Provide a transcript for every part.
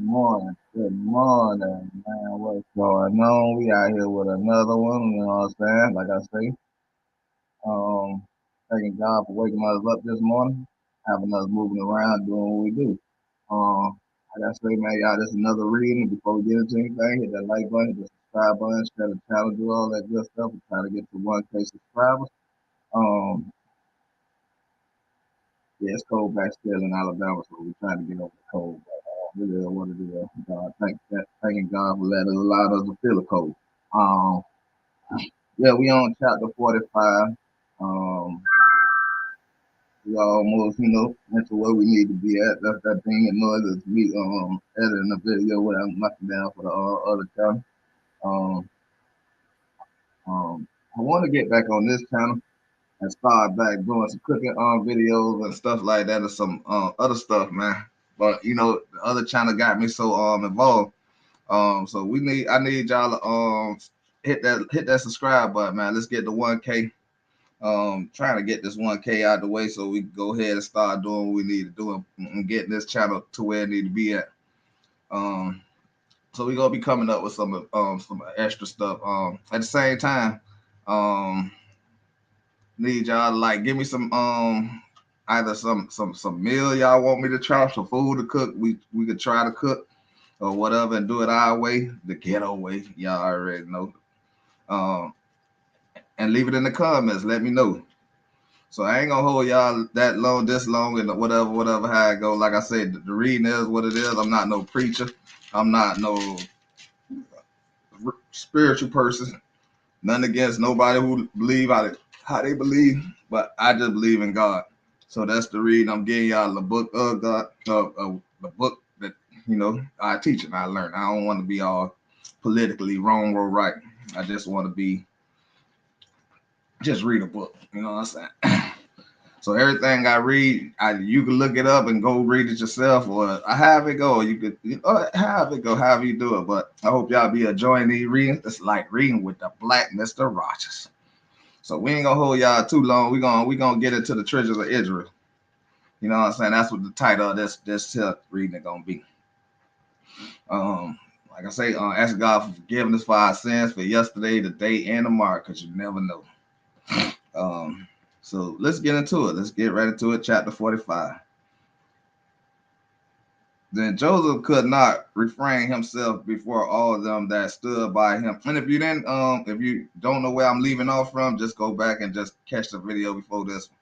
Good morning, man. What's going on? We out here with another one, you know what I'm saying? Like I say, um, thanking God for waking us up this morning, having us moving around, doing what we do. Like I say, man, y'all, this is another reading. Before we get into anything, hit that like button, hit the subscribe button, share the channel, do all that good stuff. We're trying to get to 1K subscribers. Um, yeah, it's cold back still in Alabama, so we're trying to get over the cold. But it is what it is. Thanking God for letting us allow us to feel the cold. Um, yeah, we on chapter 45. Um, we almost, into where we need to be at. That's that thing that noise is me editing the video where I'm knocking down for the other channel. Um, I want to get back on this channel and start back doing some cooking videos and stuff like that, or some other stuff, man. But the other channel got me so involved. So I need y'all to hit that subscribe button, man. Let's get to 1K. Trying to get this 1K out of the way so we can go ahead and start doing what we need to do and getting this channel to where it need to be at. Um, so we gonna be coming up with some extra stuff. At the same time, um, need y'all to like give me some either some meal y'all want me to try, some food to cook. We could try to cook or whatever and do it our way, the ghetto way. Y'all already know. Um, and leave it in the comments. Let me know. So I ain't gonna hold y'all that long, this long, and whatever how it go. Like I said, the reading is what it is. I'm not no preacher. I'm not no spiritual person. None against nobody who believe how they believe, but I just believe in God. So that's the reading. I'm getting y'all the book of God, the book that I teach and I learn. I don't want to be all politically wrong or right. I just want to be just read a book. You know what I'm saying? So everything I read, you can look it up and go read it yourself, or I have it go. You could have it go, however you do it. But I hope y'all be enjoying these readings. It's like reading with the Black Mister Rogers. So we ain't gonna hold y'all too long. We gonna get into the treasures of Israel. You know what I'm saying? That's what the title of this reading is gonna be. Like I say, ask God for forgiveness for our sins for yesterday, the day, and tomorrow, because you never know. Um, so let's get into it. Let's get right into it. Chapter 45. Then Joseph could not refrain himself before all of them that stood by him. And if you don't know where I'm leaving off from, just go back and just catch the video before this one.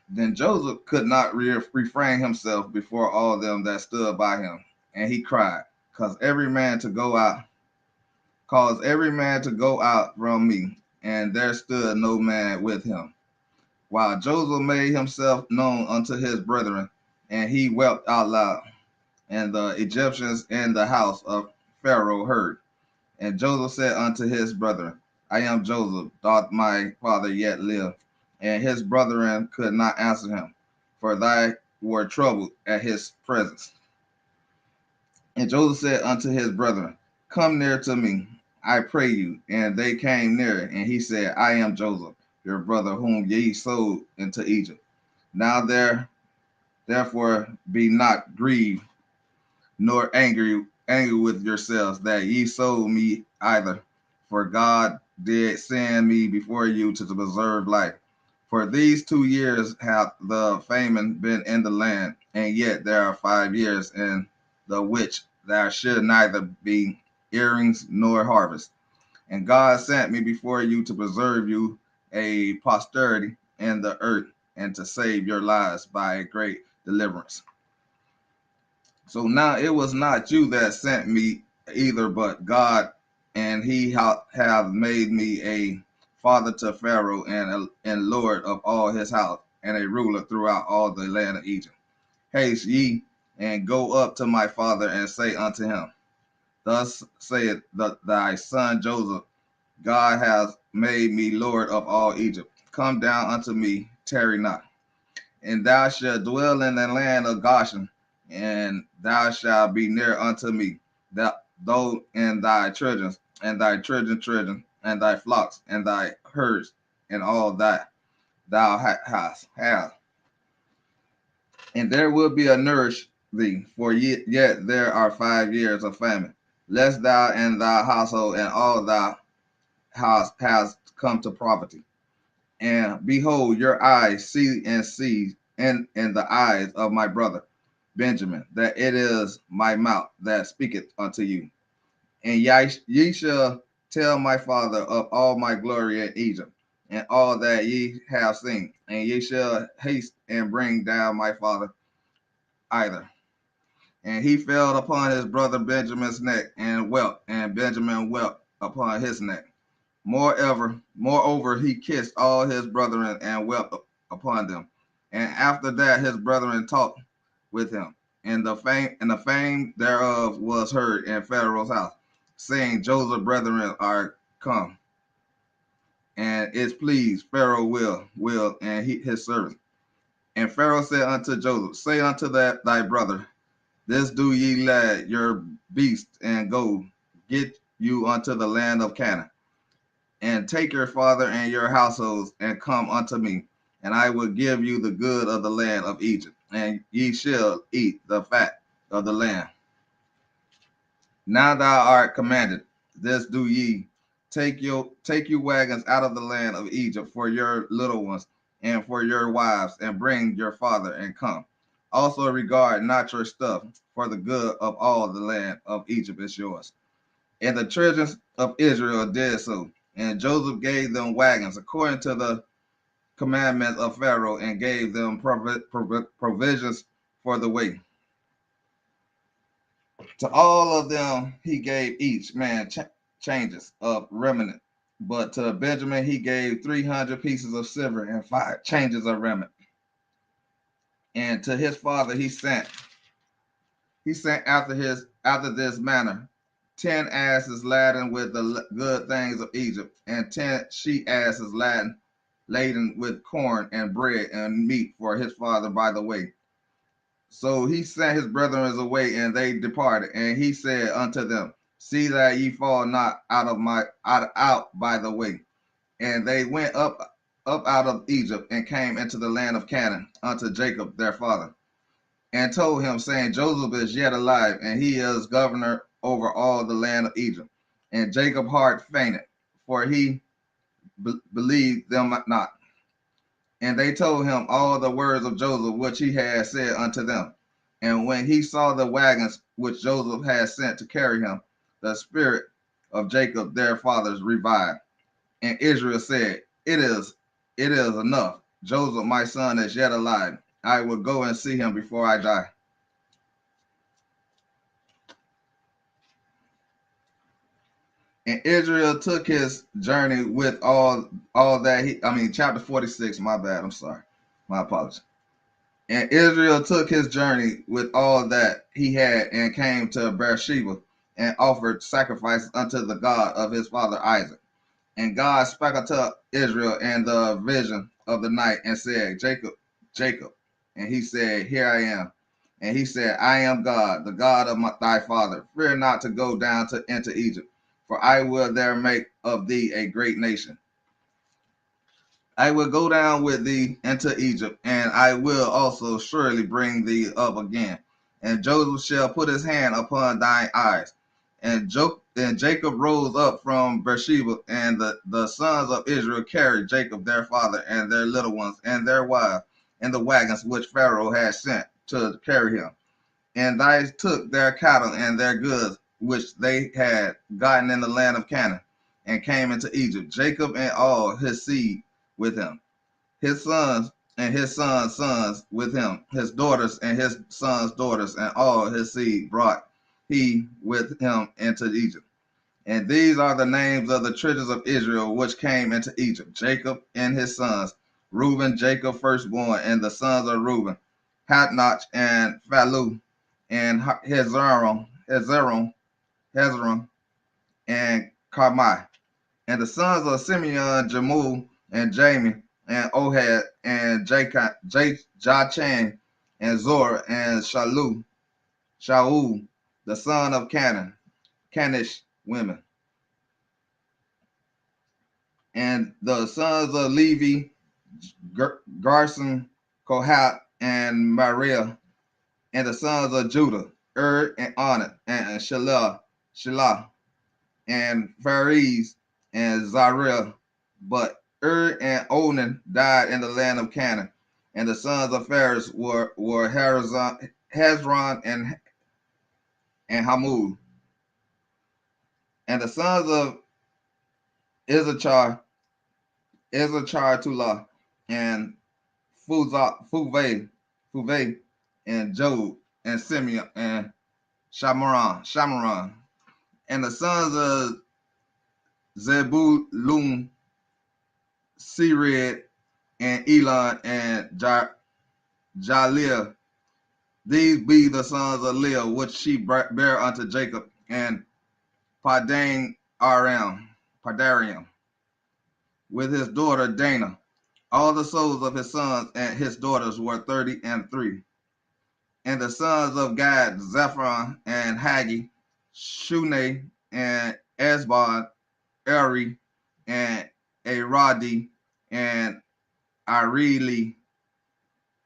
Then Joseph could not refrain himself before all of them that stood by him, and he cried, cause every man to go out from me, and there stood no man with him. While Joseph made himself known unto his brethren, and he wept out loud. And the Egyptians in the house of Pharaoh heard. And Joseph said unto his brethren, I am Joseph, doth my father yet live? And his brethren could not answer him, for they were troubled at his presence. And Joseph said unto his brethren, come near to me, I pray you. And they came near, and he said, I am Joseph, your brother, whom ye sold into Egypt. Now therefore be not grieved, nor angry with yourselves that ye sold me either. For God did send me before you to preserve life. For these 2 years hath the famine been in the land, and yet there are 5 years in the which there should neither be earrings nor harvest. And God sent me before you to preserve you a posterity in the earth, and to save your lives by a great deliverance. So now it was not you that sent me either, but God, and he have made me a father to Pharaoh and Lord of all his house, and a ruler throughout all the land of Egypt. Haste ye and go up to my father and say unto him, thus saith thy son Joseph, God hath made me Lord of all Egypt. Come down unto me, tarry not. And thou shalt dwell in the land of Goshen, and thou shalt be near unto me, that though in thy children, and thy flocks, and thy herds, and all that thou hast. And there will be a thee, for yet there are 5 years of famine, lest thou and thy household and all thy house has come to poverty. And behold, your eyes see in the eyes of my brother Benjamin, that it is my mouth that speaketh unto you. And ye shall tell my father of all my glory in Egypt, and all that ye have seen, and ye shall haste and bring down my father either. And he fell upon his brother Benjamin's neck and wept, and Benjamin wept upon his neck. Moreover, he kissed all his brethren and wept upon them. And after that, his brethren talked with him, and the fame thereof was heard in Pharaoh's house, saying, Joseph's brethren are come, and is pleased Pharaoh will and his servants. And Pharaoh said unto Joseph, say unto that thy brother, this do ye let your beast and go get you unto the land of Canaan, and take your father and your households and come unto me, and I will give you the good of the land of Egypt, and ye shall eat the fat of the land. Now thou art commanded, this do ye, take you wagons out of the land of Egypt for your little ones and for your wives, and bring your father and come. Also regard not your stuff, for the good of all the land of Egypt is yours. And the children of Israel did so. And Joseph gave them wagons according to the commandments of Pharaoh, and gave them provisions for the way. To all of them he gave each man changes of remnant. But to Benjamin he gave 300 pieces of silver and 5 changes of remnant. And to his father he sent after this manner 10 asses laden with the good things of Egypt, and 10 she-asses laden with corn and bread and meat for his father by the way. So he sent his brethren away, and they departed. And he said unto them, see that ye fall not out by the way. And they went up out of Egypt, and came into the land of Canaan unto Jacob their father, and told him, saying, Joseph is yet alive, and he is governor over all the land of Egypt. And Jacob's heart fainted, for he believed them not. And they told him all the words of Joseph, which he had said unto them. And when he saw the wagons which Joseph had sent to carry him, the spirit of Jacob their fathers revived. And Israel said, it is enough. Joseph my son is yet alive. I will go and see him before I die. And Israel took his journey with all that chapter 46, my bad, I'm sorry. My apologies. And Israel took his journey with all that he had, and came to Beersheba, and offered sacrifices unto the God of his father Isaac. And God spake unto Israel in the vision of the night, and said, Jacob, Jacob. And he said, here I am. And he said, I am God, the God of thy father. Fear not to go down into Egypt, for I will there make of thee a great nation. I will go down with thee into Egypt, and I will also surely bring thee up again. And Joseph shall put his hand upon thine eyes. And Jacob rose up from Beersheba, and the sons of Israel carried Jacob their father, and their little ones, and their wives, and the wagons which Pharaoh had sent to carry him. And they took their cattle and their goods, which they had gotten in the land of Canaan, and came into Egypt, Jacob and all his seed with him, his sons and his sons' sons with him, his daughters and his sons' daughters, and all his seed brought he with him into Egypt. And these are the names of the tribes of Israel which came into Egypt: Jacob and his sons, Reuben, Jacob firstborn, and the sons of Reuben, Hatnach and Phalu, and Hezron, and Carmi. And the sons of Simeon, Jamul, and Jamie, and Ohad, and Jachan, and Zor, and Shaul, the son of Canish women. And the sons of Levi, Garson, Kohath, and Mariah, And the sons of Judah, and Onan, and Shelah, and Phares, and Zariah. But and Onan died in the land of Canaan. And the sons of Phares were Hezron and Hamul. And the sons of Issachar, Tula, and Fuve, and Job, and Simeon, and Shamaron. And the sons of Zebulun, Sered, and Elon, and Jaleel. These be the sons of Leah, which she bare unto Jacob, and Padarium, with his daughter Dana. All the souls of his sons and his daughters were 33. And the sons of Gad, Zephron, and Haggi, Shunai, and Esbon, Eri, and Aradi, and Areli.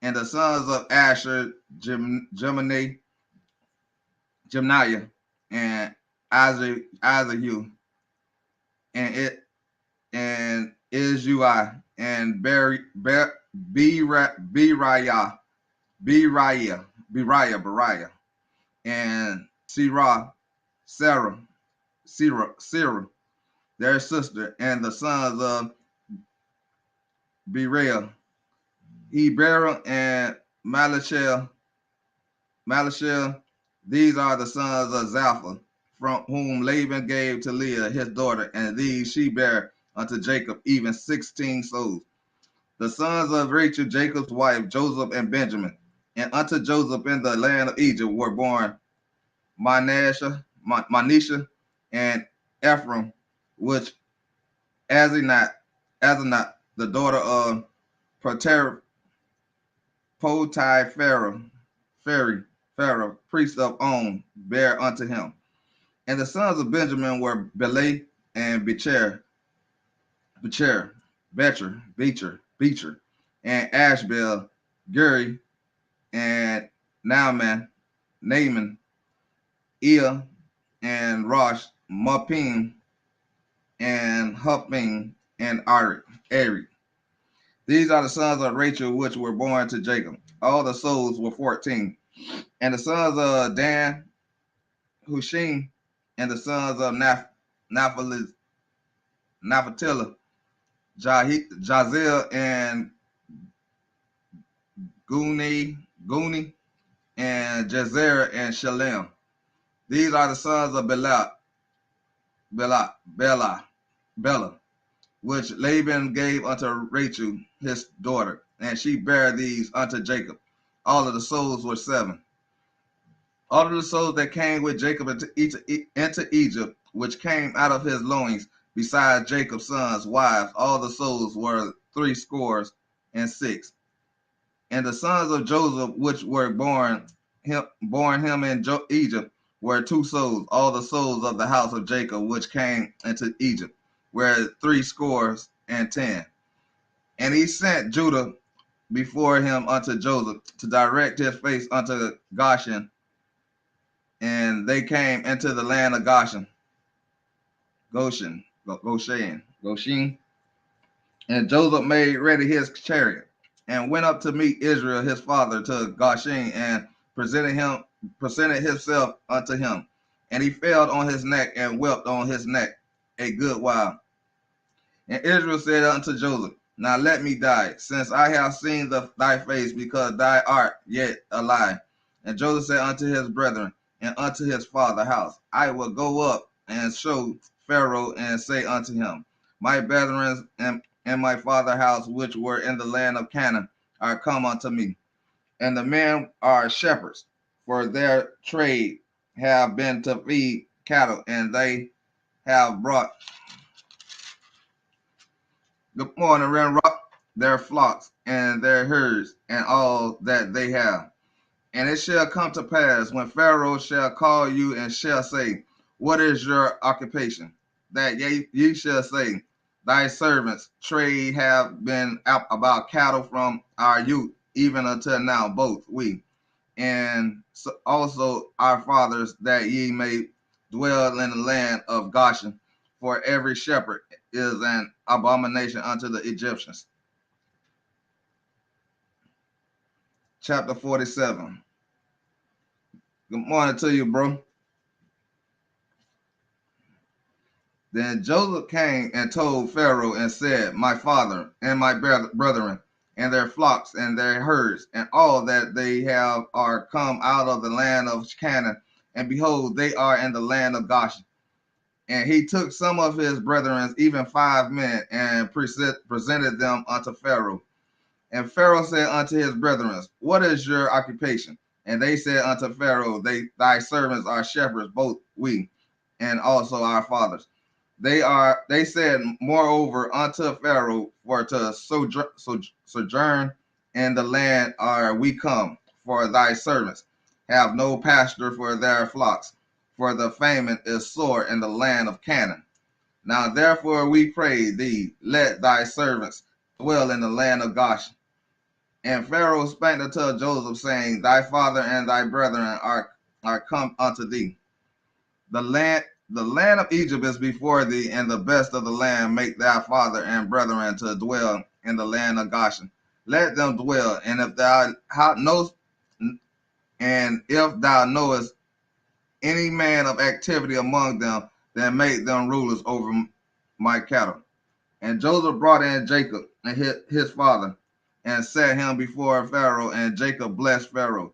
And the sons of Asher, Jeminiah, and Azahu, and Izui, and Beriah, and Sarah, their sister, and the sons of Beriah, Heber, and Malachel. These are the sons of Zalpha, from whom Laban gave to Leah his daughter, and these she bare unto Jacob, even 16 souls. The sons of Rachel, Jacob's wife, Joseph and Benjamin. And unto Joseph in the land of Egypt were born Manasseh, and Ephraim, which Asenat, the daughter of Pharaoh, priest of On, bare unto him. And the sons of Benjamin were Beleh and Becher, and Ashbel, Guri, and Naaman, Ea, and Rosh, Mupim, and Huppim, and Ari. These are the sons of Rachel which were born to Jacob. All the souls were 14. And the sons of Dan, Hushim, and the sons of Naphtali, Jazel, and Guni, and Jezer, and Shalem. These are the sons of Bela, which Laban gave unto Rachel his daughter, and she bare these unto Jacob. All of the souls were 7. All of the souls that came with Jacob into Egypt, which came out of his loins, besides Jacob's sons' wives, all the souls were 66. And the sons of Joseph, which were born him in Egypt, were 2 souls. All the souls of the house of Jacob, which came into Egypt, were 70. And he sent Judah before him unto Joseph to direct his face unto Goshen. And they came into the land of Goshen. And Joseph made ready his chariot and went up to meet Israel his father to Goshen, and presented himself unto him. And he fell on his neck and wept on his neck a good while. And Israel said unto Joseph, Now let me die, since I have seen thy face, because thou art yet alive. And Joseph said unto his brethren and unto his father's house, I will go up and show Pharaoh, and say unto him, My brethren and my father's house, which were in the land of Canaan, are come unto me. And the men are shepherds, for their trade have been to feed cattle, and they have brought good morning, Renrock, their flocks and their herds, and all that they have. And it shall come to pass, when Pharaoh shall call you and shall say, What is your occupation? That ye shall say, Thy servants' trade have been about cattle from our youth, even until now, both we and also our fathers, that ye may dwell in the land of Goshen. For every shepherd is an abomination unto the Egyptians. Chapter 47. Good morning to you, bro. Then Joseph came and told Pharaoh and said, my father and my brethren, and their flocks and their herds, and all that they have are come out of the land of Canaan, and behold, they are in the land of Goshen. And he took some of his brethren, even 5 men, and presented them unto Pharaoh. And Pharaoh said unto his brethren, what is your occupation? And they said unto Pharaoh, thy servants are shepherds, both we and also our fathers. They said, moreover, unto Pharaoh, for to sojourn in the land are we come, for thy servants have no pasture for their flocks, for the famine is sore in the land of Canaan. Now therefore we pray thee, let thy servants dwell in the land of Goshen. And Pharaoh spake unto Joseph, saying, thy father and thy brethren are come unto thee. The land of Egypt is before thee, and the best of the land make thy father and brethren to dwell in the land of Goshen. Let them dwell, and if thou knowest any man of activity among them, then make them rulers over my cattle. And Joseph brought in Jacob and his father, and set him before Pharaoh, and Jacob blessed Pharaoh.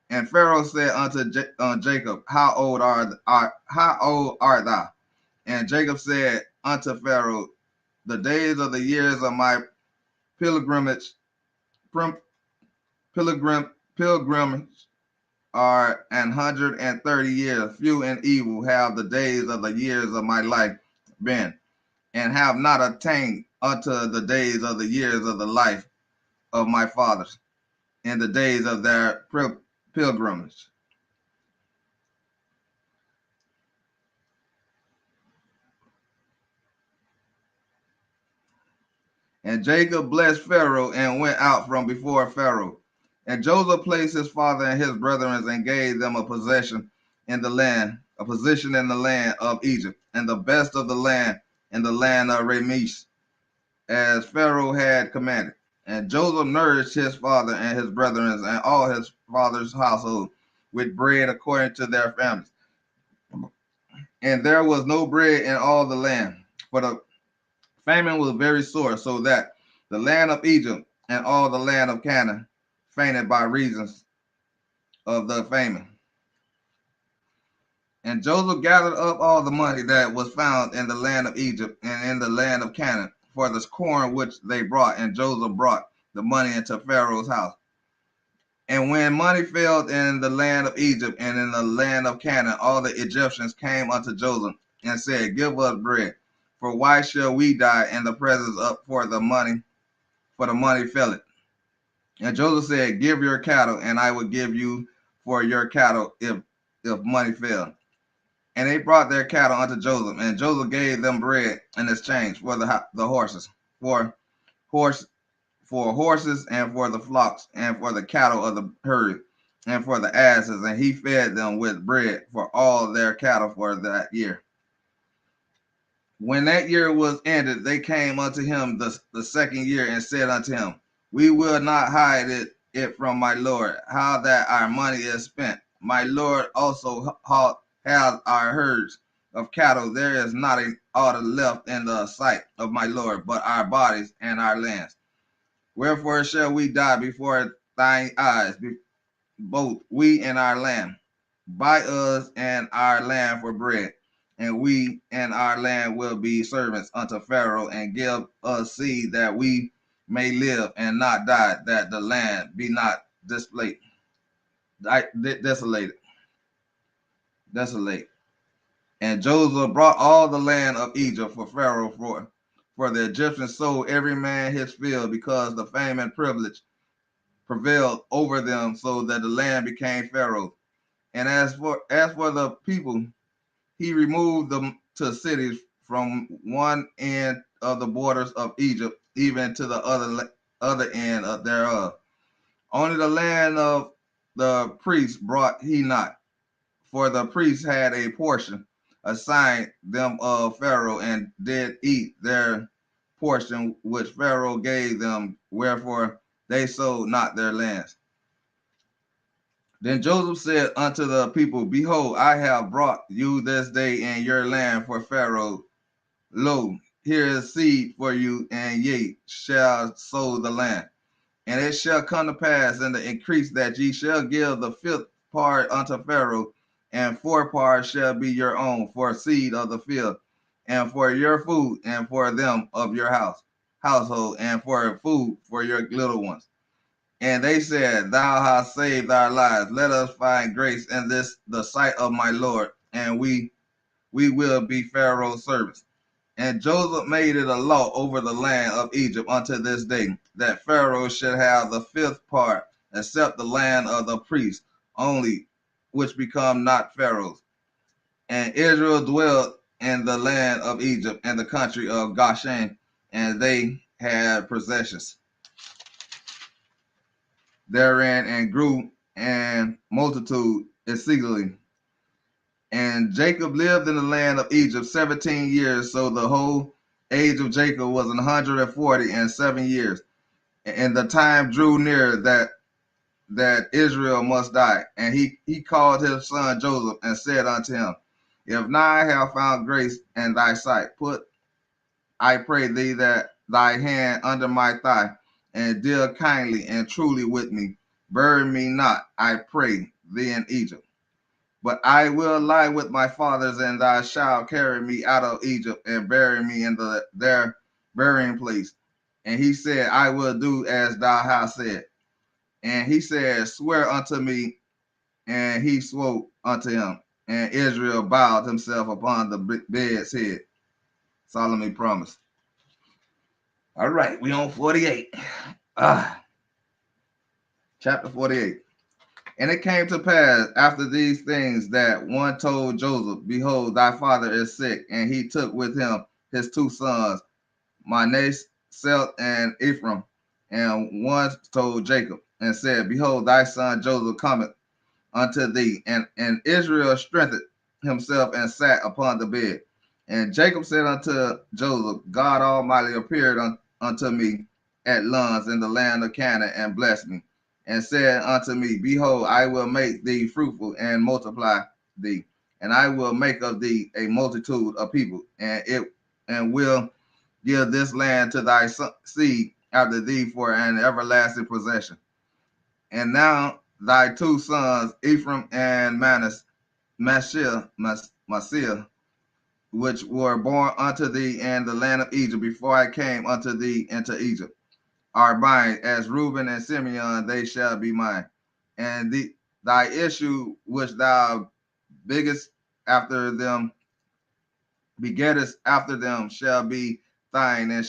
And Pharaoh said unto Jacob, how old art thou? And Jacob said unto Pharaoh, the days of the years of my pilgrimage are 130 years. Few and evil have the days of the years of my life been, and have not attained unto the days of the years of the life of my fathers, in the days of their pilgrimage. And Jacob blessed Pharaoh and went out from before Pharaoh. And Joseph placed his father and his brethren and gave them a position in the land of Egypt, and the best of the land in the land of Ramesh, as Pharaoh had commanded. And Joseph nourished his father and his brethren and all his father's household with bread according to their families. And there was no bread in all the land, for the famine was very sore, so that the land of Egypt and all the land of Canaan fainted by reasons of the famine. And Joseph gathered up all the money that was found in the land of Egypt and in the land of Canaan for the corn which they brought, and Joseph brought the money into Pharaoh's house. And when money failed in the land of Egypt and in the land of Canaan, all the Egyptians came unto Joseph and said, give us bread, for why shall we die in the presence of for the money faileth? And Joseph said, give your cattle, and I will give you for your cattle if money fail. And they brought their cattle unto Joseph, and Joseph gave them bread in exchange for the horses, for horses, and for the flocks, and for the cattle of the herd, and for the asses, and he fed them with bread for all their cattle for that year. When that year was ended, they came unto him the second year and said unto him, we will not hide it from my lord, how that our money is spent. My lord also has our herds of cattle. There is not an ought left in the sight of my lord, but our bodies and our lands. Wherefore shall we die before thine eyes, both we and our land? Buy us and our land for bread, and we and our land will be servants unto Pharaoh, and give us seed that we may live and not die, that the land be not desolate. And Joseph brought all the land of Egypt for Pharaoh, for the Egyptians sold every man his field, because the famine privilege prevailed over them, so that the land became Pharaoh's. And as for the people, he removed them to cities from one end of the borders of Egypt, even to the other end thereof. Only the land of the priest brought he not, for the priests had a portion assigned them of Pharaoh, and did eat their portion which Pharaoh gave them, wherefore they sold not their lands. Then Joseph said unto the people, Behold, I have brought you this day in your land for Pharaoh. Lo, here is seed for you, and ye shall sow the land. And it shall come to pass in the increase that ye shall give the fifth part unto Pharaoh, and 4 parts shall be your own for seed of the field, and for your food, and for them of your household, and for food for your little ones. And they said, Thou hast saved our lives. Let us find grace in this the sight of my Lord, and we will be Pharaoh's servants. And Joseph made it a law over the land of Egypt unto this day, that Pharaoh should have the 5th part, except the land of the priests only, which become not Pharaoh's. And Israel dwelt in the land of Egypt, and the country of Goshen, and they had possessions therein, and grew and multitude exceedingly. And Jacob lived in the land of Egypt 17 years, so the whole age of Jacob was 147 years. And the time drew near that Israel must die. And he called his son Joseph, and said unto him, If now I have found grace in thy sight, put, I pray thee, that thy hand under my thigh, and deal kindly and truly with me. Bury me not, I pray thee, in Egypt. But I will lie with my fathers, and thou shalt carry me out of Egypt, and bury me in their burying place. And he said, I will do as thou hast said. And he said, Swear unto me. And he swore unto him. And Israel bowed himself upon the bed's head. Solemnly promised. All right, we on 48. Chapter 48. And it came to pass after these things that one told Joseph, Behold, thy father is sick. And he took with him his 2 sons, Manasseh and Ephraim. And one told Jacob, and said, Behold, thy son Joseph cometh unto thee. And Israel strengthened himself and sat upon the bed. And Jacob said unto Joseph, God Almighty appeared unto me at Luz in the land of Canaan, and blessed me, and said unto me, Behold, I will make thee fruitful and multiply thee, and I will make of thee a multitude of people, and will give this land to thy seed after thee for an everlasting possession. And now thy 2 sons, Ephraim and Manasseh, which were born unto thee in the land of Egypt before I came unto thee into Egypt, are mine. As Reuben and Simeon, they shall be mine. And thy issue which thou begettest after them shall be thine, and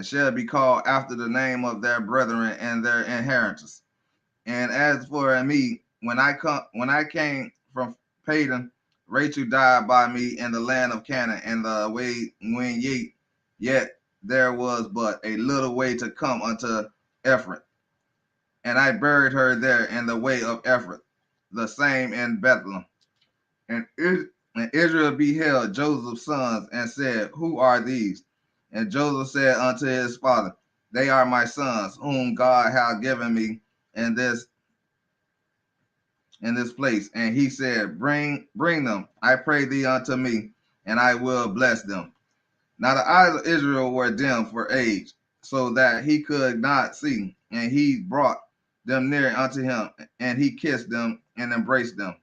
shall be called after the name of their brethren and their inheritance. And as for me, when I came from Padan, Rachel died by me in the land of Canaan, and the way when yet there was but a little way to come unto Ephraim. And I buried her there in the way of Ephraim, the same in Bethlehem. And Israel beheld Joseph's sons, and said, Who are these? And Joseph said unto his father, They are my sons, whom God hath given me in this place. And he said, Bring them, I pray thee, unto me, and I will bless them. Now the eyes of Israel were dim for age, so that he could not see. And he brought them near unto him, and he kissed them and embraced them.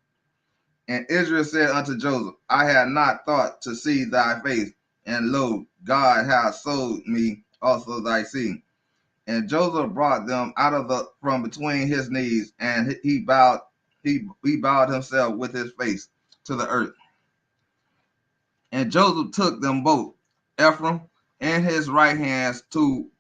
And Israel said unto Joseph, I had not thought to see thy face, and lo, God hath sold me also thy seed. And Joseph brought them out from between his knees, and he bowed himself with his face to the earth. And Joseph took them both, Ephraim and his right hand,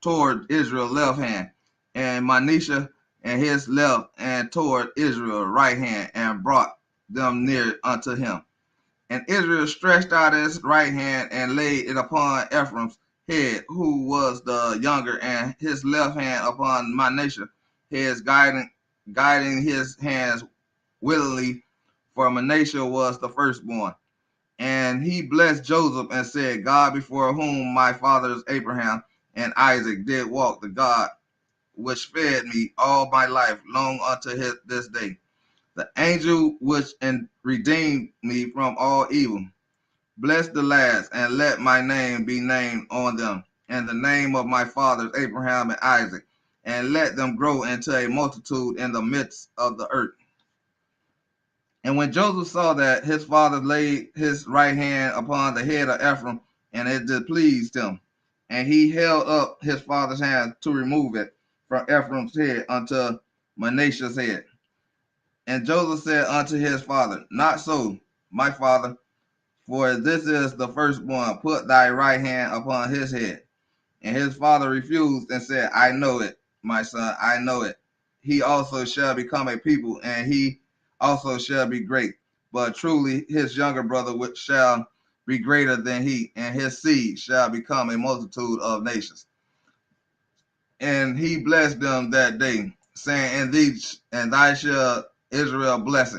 toward Israel's left hand, and Manasseh and his left, and toward Israel's right hand, and brought them near unto him. And Israel stretched out his right hand and laid it upon Ephraim's head, who was the younger, and his left hand upon Manasseh, his guiding guiding his hands willingly, for Manasseh was the firstborn. And he blessed Joseph and said, God before whom my fathers Abraham and Isaac did walk, the God which fed me all my life long unto this day, the angel which redeemed me from all evil. Bless the lads, and let my name be named on them, and the name of my fathers Abraham and Isaac, and let them grow into a multitude in the midst of the earth. And when Joseph saw that his father laid his right hand upon the head of Ephraim, and it displeased him, and he held up his father's hand to remove it from Ephraim's head unto Manasseh's head. And Joseph said unto his father, Not so, my father, for this is the firstborn. Put thy right hand upon his head. And his father refused and said, I know it, my son, I know it. He also shall become a people, and he also shall be great. But truly his younger brother shall be greater than he, and his seed shall become a multitude of nations. And he blessed them that day, saying, and thy shall Israel bless,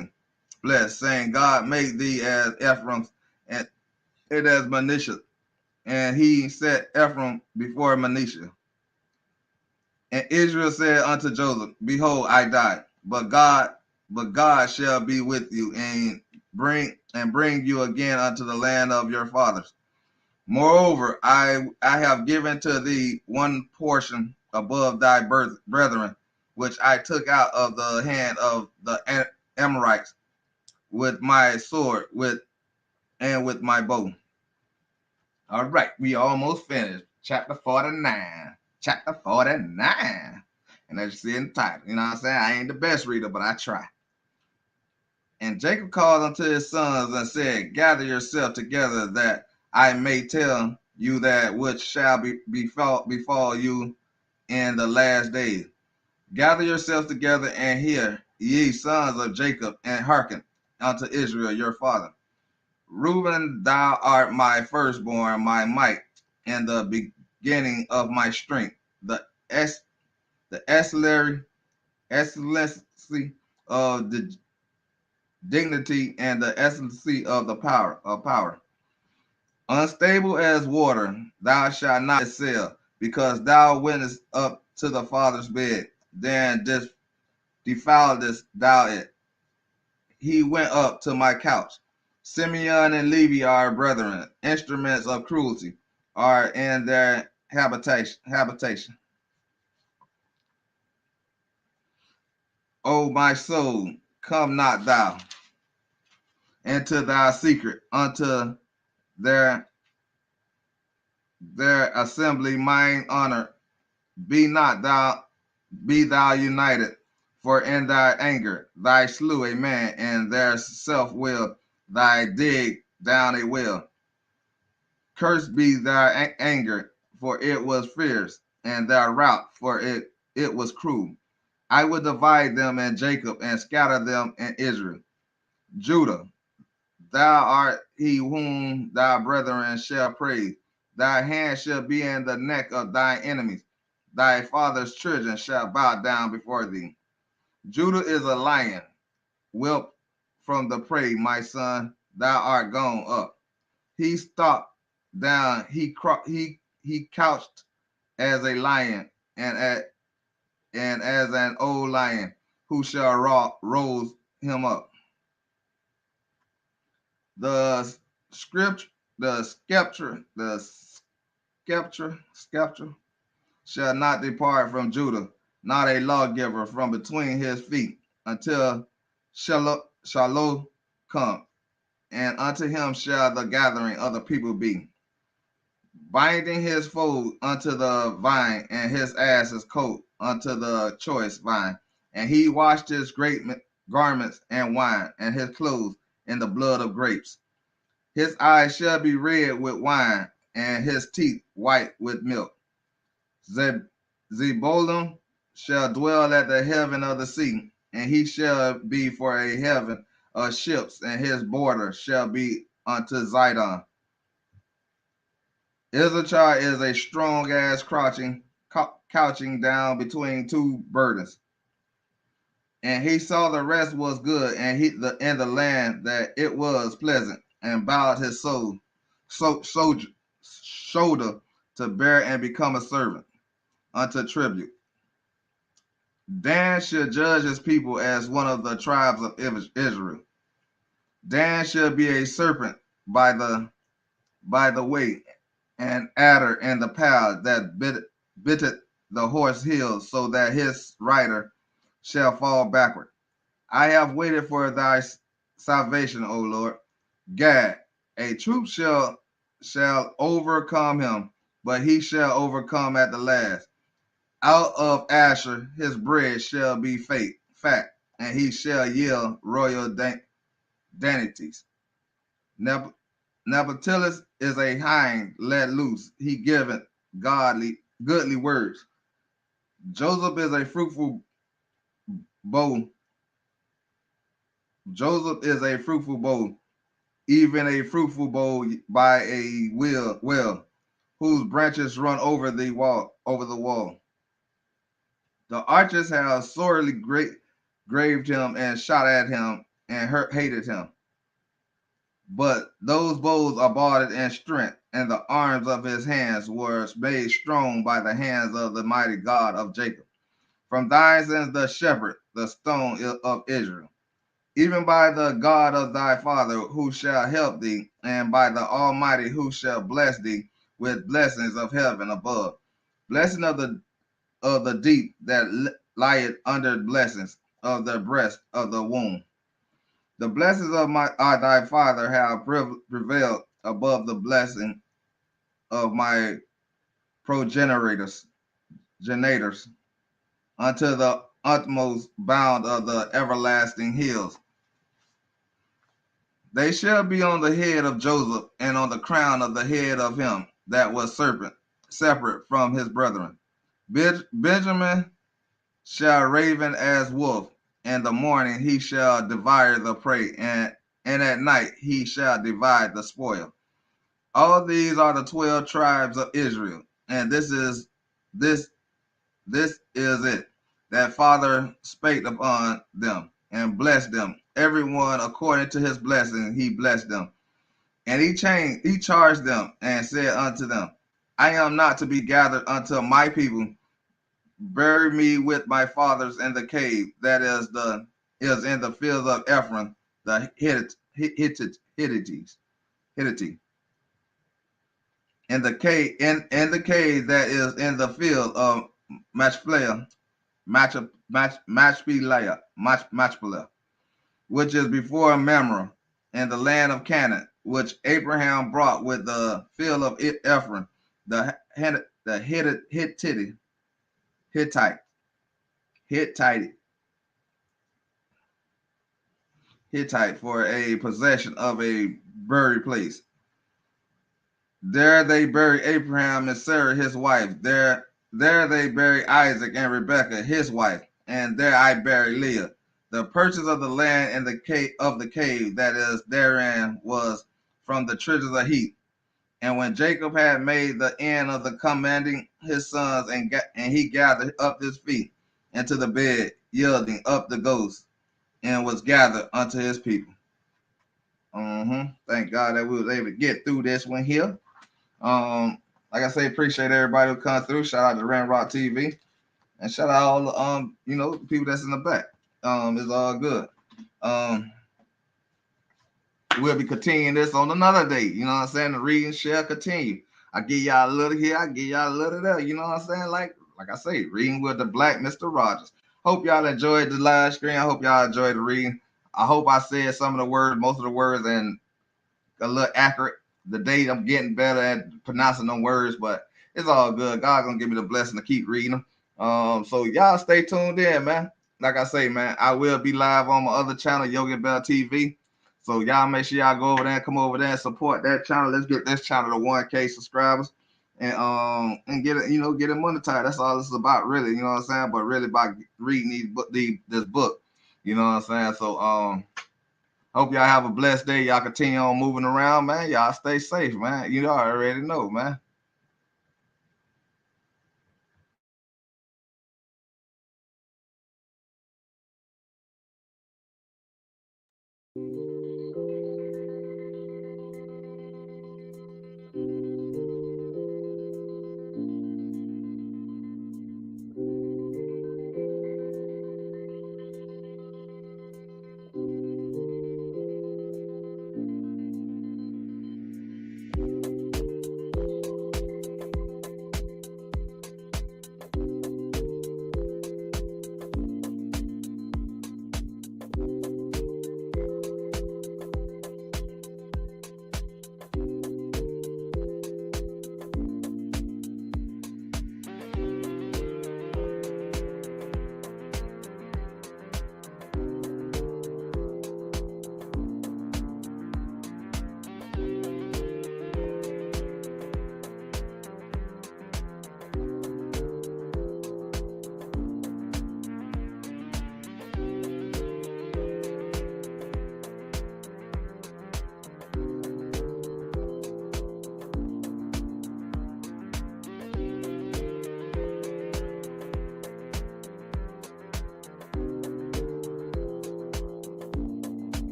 saying, God make thee as Ephraim, and it as Manasseh. And he set Ephraim before Manasseh. And Israel said unto Joseph, Behold, I die, but God shall be with you, and bring you again unto the land of your fathers. Moreover, I have given to thee one portion above thy brethren, which I took out of the hand of the Amorites with my sword, with my bow. All right, we almost finished. Chapter 49. Chapter 49. And as you see in the title, you know what I'm saying? I ain't the best reader, but I try. And Jacob called unto his sons and said, Gather yourself together, that I may tell you that which shall befall you in the last days. Gather yourselves together and hear, ye sons of Jacob, and hearken unto Israel your father. Reuben, thou art my firstborn, my might, and the beginning of my strength, the excellency of the dignity, and the excellency of the power. Unstable as water, thou shalt not excel, because thou wentest up to the father's bed, then defouledest thou it. He went up to my couch. Simeon and Levi are brethren, instruments of cruelty are in their habitation. O my soul, come not thou into thy secret, unto their assembly mine honor. Be thou united, for in thy anger thy slew a man, and their self will thy dig down a well. Cursed be thy anger, for it was fierce, and thy wrath, for it was cruel. I will divide them in Jacob and scatter them in Israel. Judah, thou art he whom thy brethren shall praise. Thy hand shall be in the neck of thy enemies. Thy father's children shall bow down before thee. Judah is a lion, whelp from the prey, my son. Thou art gone up. He stalked down. He couched as a lion, and as an old lion, who shall rose him up. The scripture, the scepter shall not depart from Judah, not a lawgiver from between his feet, until Shiloh come, and unto him shall the gathering of the people be. Binding his foal unto the vine, and his ass's coat unto the choice vine. And he washed his great garments and wine, and his clothes in the blood of grapes. His eyes shall be red with wine, and his teeth white with milk. Zebulun shall dwell at the heaven of the sea, and he shall be for a heaven of ships, and his border shall be unto Zidon. Issachar is a strong ass couching down between two burdens. And he saw the rest was good, and the land that it was pleasant, and bowed his shoulder to bear and become a servant unto tribute. Dan should judge his people as one of the tribes of Israel. Dan should be a serpent by the way, an adder in the path that bitted the horse heels, so that his rider shall fall backward. I have waited for thy salvation, O Lord. Gad, a troop shall overcome him, but he shall overcome at the last. Out of Asher his bread shall be fat, and he shall yield royal dainties. Nebuchadnezzar is a hind let loose. He giveth goodly words. Joseph is a fruitful bow. Joseph is a fruitful bow, even a fruitful bow by a well, whose branches run over the wall. The archers have sorely graved him and shot at him and hated him. But those bows abided in strength, and the arms of his hands were made strong by the hands of the mighty God of Jacob. From thine is the shepherd, the stone of Israel, even by the God of thy father, who shall help thee, and by the Almighty, who shall bless thee with blessings of heaven above, blessing of the deep that lieth under blessings of the breast of the womb. The blessings of thy father have prevailed above the blessing of my progenitors, unto the utmost bound of the everlasting hills. They shall be on the head of Joseph, and on the crown of the head of him that was separate from his brethren. Benjamin shall raven as wolf. In the morning he shall devour the prey, and at night he shall divide the spoil. All these are the 12 tribes of Israel, and this this is it. That Father spake upon them and blessed them. Everyone according to his blessing he blessed them. And he charged them and said unto them, I am not to be gathered unto my people. Bury me with my fathers in the cave that is in the fields of Ephraim, the Hittites. In the cave that is in the field of Machpelah, Machpelah, which is before Mamre, in the land of Canaan, which Abraham brought with the field of Ephraim, the Hittite, Hittite, Hittite for a possession of a buried place. There they bury Abraham and Sarah his wife. There they bury Isaac and Rebekah his wife, and there I bury Leah. The purchase of the land and the cave that is therein was from the treasures of Heath. And when Jacob had made the end of the commanding his sons, and he gathered up his feet into the bed, yielding up the ghost, and was gathered unto his people. Thank God that we was able to get through this one here. Like I say, appreciate everybody who come through. Shout out to Ramrock TV, and shout out all the people that's in the back. It's all good. We'll be continuing this on another day. You know what I'm saying? The reading shall continue. I give y'all a little here, I give y'all a little there. You know what I'm saying? Like I say, reading with the Black Mr. Rogers. Hope y'all enjoyed the live stream. I hope y'all enjoyed the reading. I hope I said some of the words, most of the words, and a little accurate. The day I'm getting better at pronouncing them words, but it's all good. God gonna give me the blessing to keep reading them. So y'all stay tuned in, man. Like I say, man, I will be live on my other channel, Yogi Bell TV. So y'all make sure y'all go over there and come over there and support that channel. Let's get this channel to 1K subscribers and get it, get it monetized. That's all this is about, really. You know what I'm saying? But really about reading this book. You know what I'm saying? So hope y'all have a blessed day. Y'all continue on moving around, man. Y'all stay safe, man. You already know, man.